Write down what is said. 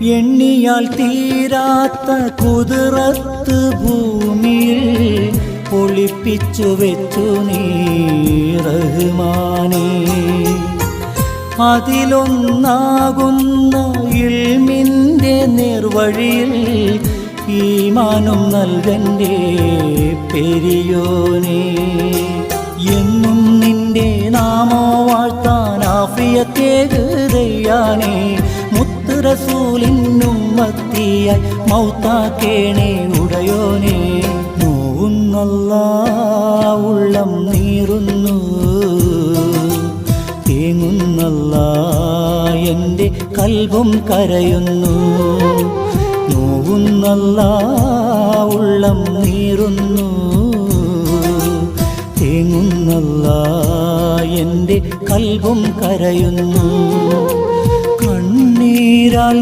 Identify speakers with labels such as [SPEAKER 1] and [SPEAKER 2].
[SPEAKER 1] എണ്ണിയാൽ തീരാത്ത കുതിരത്ത് ഭൂമിയിൽ ഒളിപ്പിച്ചു വെച്ചു നീ റഹ്മാനേ. അതിലൊന്നാകുന്ന ഇൽമിൻ്റെ നിർവഴിയിൽ ഈമാനും നൽകൻ്റെ പെരിയോനേ. എന്നും നിന്റെ നാമോ വാഴ്ത്താൻ ആഫിയത്തേകയാനേ. മുത്ത് റസൂലിനുമ്മത്തിയായി മൗത്താക്കേണേ ഉടയോനേ. നോവുന്നല്ലാ ഉള്ളം നീറുന്നു, തേങ്ങുന്നല്ലാ എൻ്റെ കൽബും കരയുന്നു. നോവുന്നല്ലാ ഉള്ളം നീറുന്നു, തേങ്ങുന്നല്ലാ എൻ്റെ കൽബും കരയുന്നു. കണ്ണീരാൽ